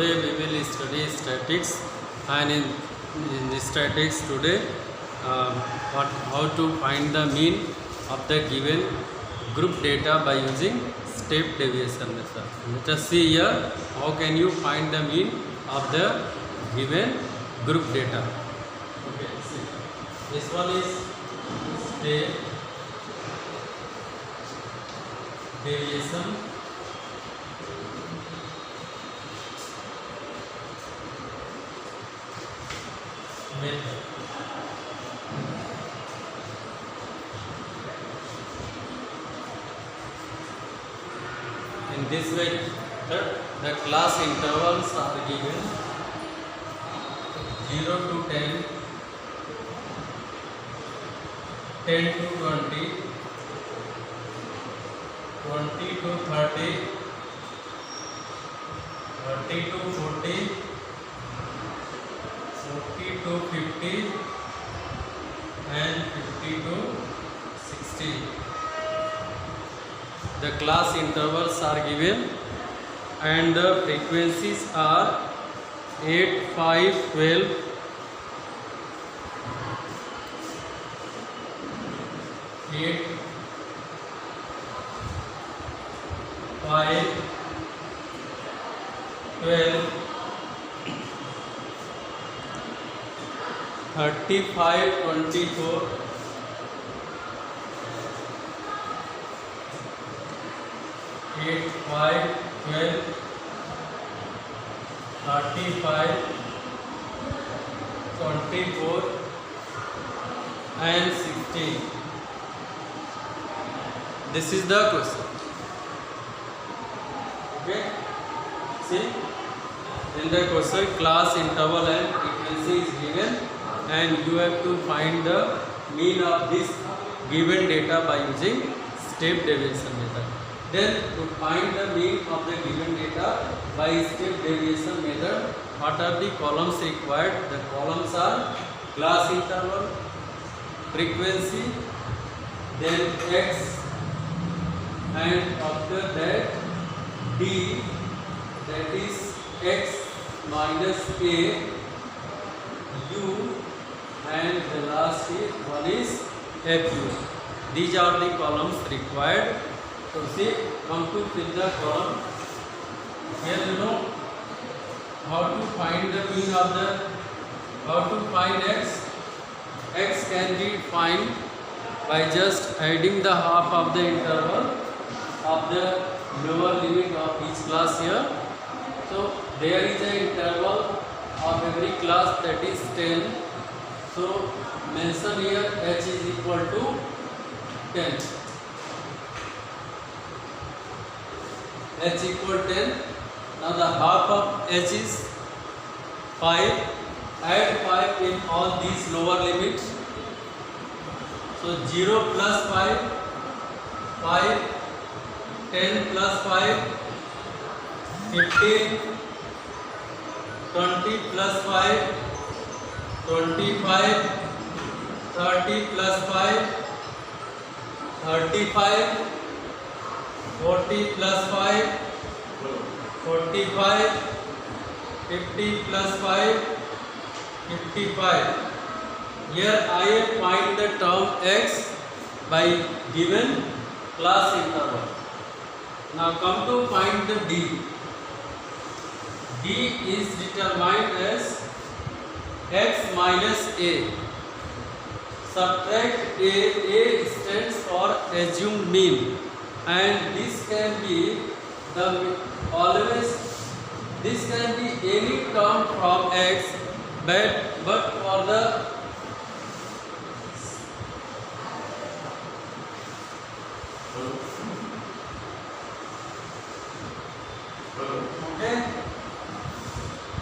Today we will study statics, and in the statics today, how to find the mean of the given group data by using step deviation method. Let us see here how can you find the mean of the given group data. Okay, see. This one is step deviation method. In this way, the class intervals are given 0 to 10, 10 to 20, 20 to 30, 30 to 40, 40 to 50, and 50 to 60. The class intervals are given and the frequencies are 8, 5, 12, 8, 5, 12, 35, 24, 8, 5, 12, 35, 24, and 16. This is the question. Okay. See, in the question, class interval and frequency is given, and you have to find the mean of this given data by using step deviation method. Then to find the mean of the given data by step deviation method, what are the columns required? The columns are class interval, frequency, then x, and after that d, that is x minus a, u, and the last one is fu. These are the columns required. So see, come to fill the column. Here you know how to find the mean of the, how to find x. X can be found by just adding the half of the interval of the lower limit of each class here. So there is an interval of every class, that is 10. So mention here h is equal to 10. H equal 10. Now the half of h is 5. Add 5 in all these lower limits. So 0 plus 5, 5, 10 plus 5, 15, 20 plus 5, 25, 30 plus 5, 35, 40 plus 5, 45, 50 plus 5, 55. Here I have find the term x by given class interval. Now come to find the d. D is determined as x minus a. Subtract a stands for assumed mean, and this can be the this can be any term from x, but for the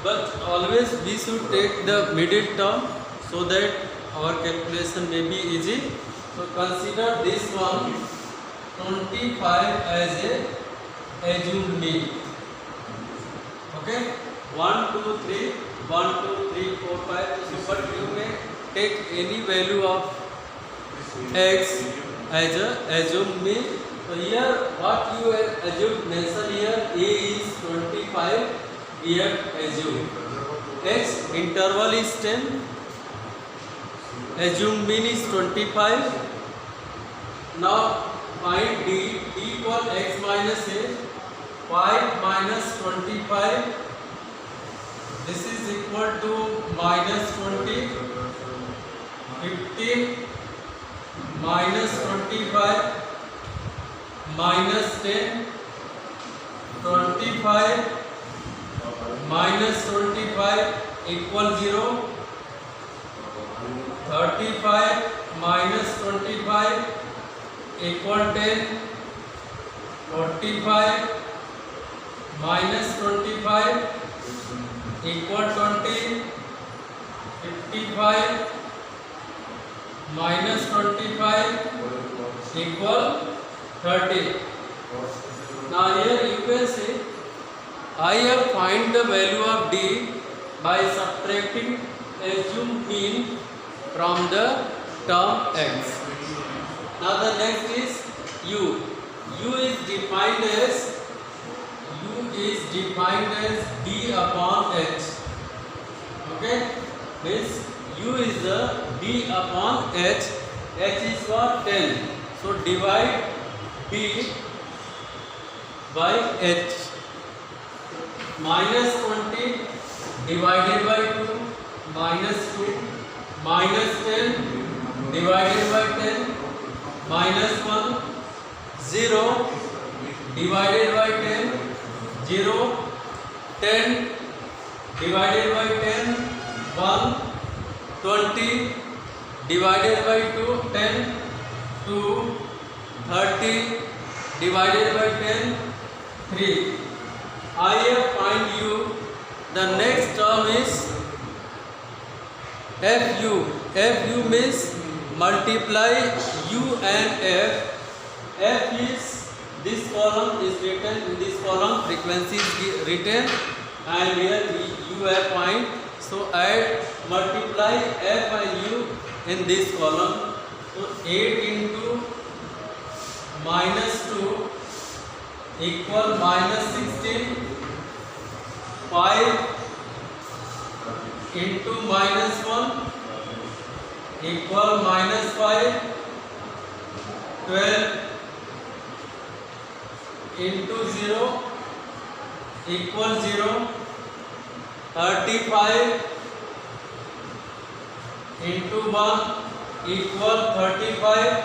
but always we should take the middle term so that our calculation may be easy. So consider this one 25 as a assumed mean. Okay, 1, 2, 3, 1, 2, 3, 4, 5. But you may take any value of x as a assumed mean. So here what you have assumed, mention here a is 25 we have assumed. X interval is 10, assumed mean is 25. Now find D equal x minus a, 5 minus 25. This is equal to minus 20, 15 minus 25 minus 10, 25 minus 25 equal 0, 35 minus 25 equal 10, 45 minus 25 equal 20, 55 minus 25 equal 30. Now here you can see I have find the value of D by subtracting assumed mean from the term x. Now the next is U. U is defined as D upon H. Okay, means U is the D upon H. H is for 10. So divide D by H. Minus 20 divided by 2, minus 2, minus 10 divided by 10, minus 1, 0 divided by 10, 0, 10 divided by 10, 1, 20 divided by 2, 10, 2, 30 divided by 10, 3. I have find U. The next term is FU. FU means multiply U and F. F is this column is written in this column, frequency is written, and here U have find. So add multiply F and U in this column. So 8 into minus 2 equal minus 16. 5 into minus 1 equal minus 5. 12 into 0 equal 0. 35 into 1 equal 35.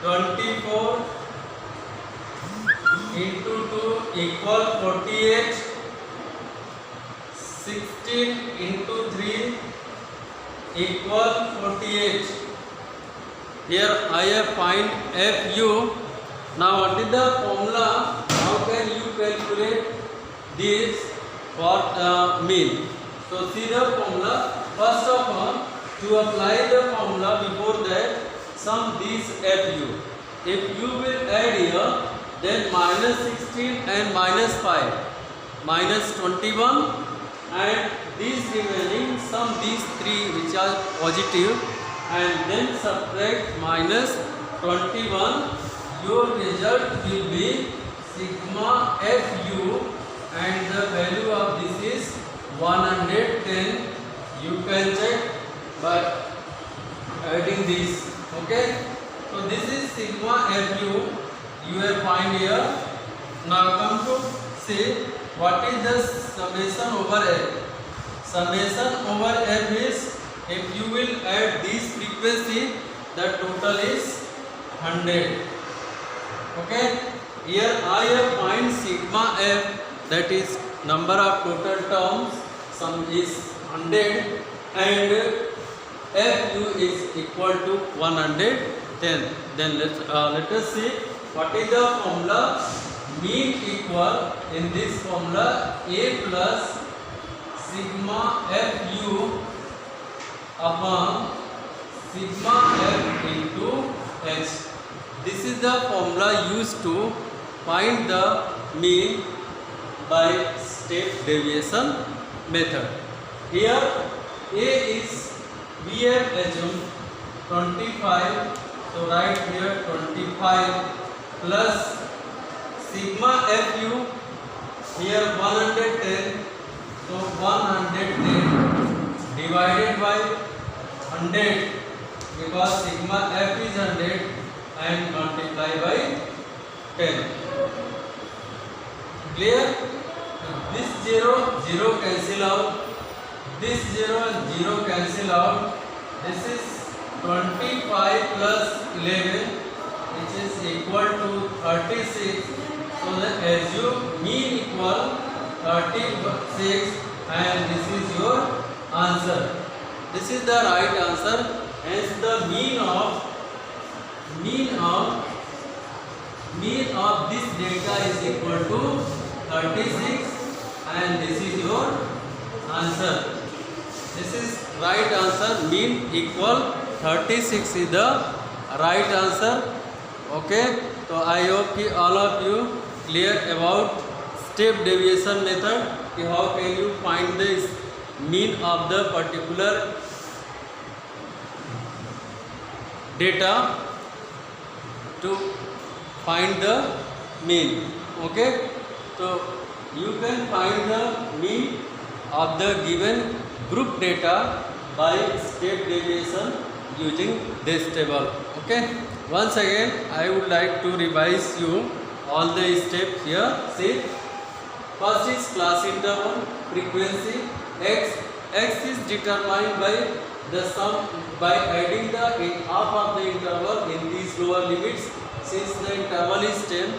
24 into 2 equal 48. 16 into 3 equal 48. Here I have find FU. Now what is the formula? How can you calculate this for mean? So see the formula. First of all, to apply the formula, before that sum these FU. If you will add here, then minus 16 and minus 5, minus 21, and these remaining sum these three which are positive, and then subtract minus 21. Your result will be sigma FU, and the value of this is 110. You can check by adding this. Okay, so this is sigma FU. You will find here. Now come to see what is the summation over F. Summation over F is, if you will add this frequency, the total is 100. Okay, here I have find sigma F, that is number of total terms. Sum is 100 and FU is equal to 110. Then let us see what is the formula. Mean equal in this formula A plus sigma FU upon sigma F into H. This is the formula used to find the mean by step deviation method. Here A is, we have assumed 25, so write here 25 plus sigma FU here 110, so 110 divided by 100 because sigma f is 100 and multiply by 10. Clear? This 0 cancel out, this 0 and 0 cancel out. This is 25 plus 11 which is equal to 36. So the assume mean equal 36 and this is your answer. This is the right answer. Hence the mean of this data is equal to 36 and this is your answer. This is right answer. Mean equal 36 is the right answer. Okay. So I hope कि all of you clear about step deviation method. कि how can you find the mean of the particular data to find the mean. Okay. So you can find the mean of the given group data by step deviation using this table. Okay. Once again I would like to revise you all the steps here. See, first is class interval, frequency. X is determined by the sum by adding the half of the interval in these lower limits. Since the interval is 10,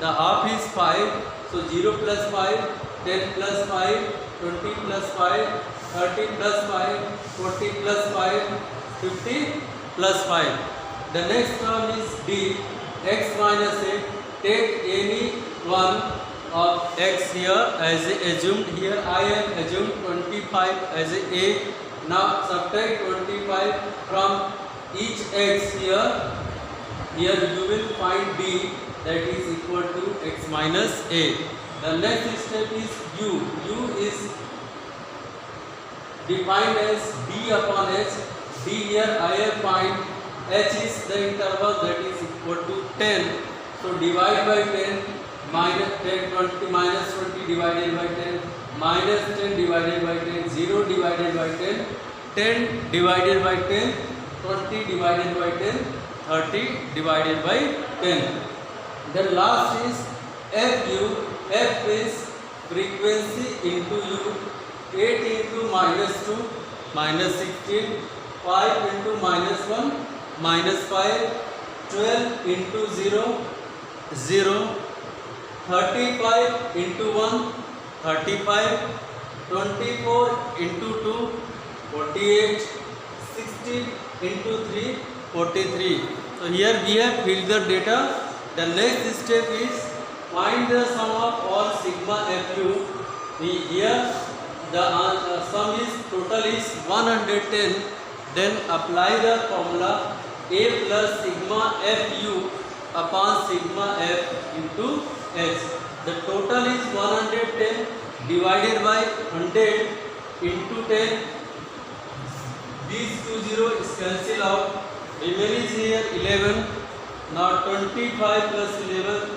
the half is 5. So 0 plus 5, 10 plus 5, 20 plus 5, 30 plus 5, 40 plus 5, 50 plus 5. The next term is D, x minus a. Take any one of x here as assumed. Here I am assumed 25 as a. Now subtract 25 from each x here. Here you will find D, that is equal to x minus a. The next step is u. U is defined as d upon h. D here I have find h is the interval that is equal to 10. So divide by 10, minus 10, 20, minus 20 divided by 10, minus 10 divided by 10, 0 divided by 10, 10 divided by 10, 20 divided by 10, 30 divided by 10. Then last is Fu. F is frequency into u. 8 into minus 2, minus 16, 5 into minus 1, minus 5, 12 into 0, 0, 35 into 1, 35, 24 into 2, 48, 60 into 3, 43. So here we have filled the data. The next step is find the sum of all sigma Fu. Here the sum is total is 110. Then apply the formula A plus sigma Fu upon sigma F into H. The total is 110 divided by 100 into 10. These 2 zeros is cancel out. Remaining here 11. Now 25 plus 11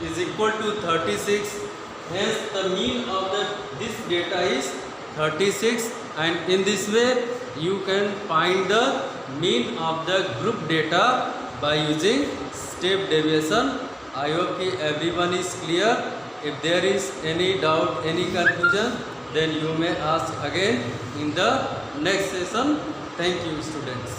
is equal to 36. Hence the mean of this data is 36, and in this way you can find the mean of the group data by using step deviation. I hope everyone is clear. If there is any doubt, any confusion, then you may ask again in the next session. Thank you, students.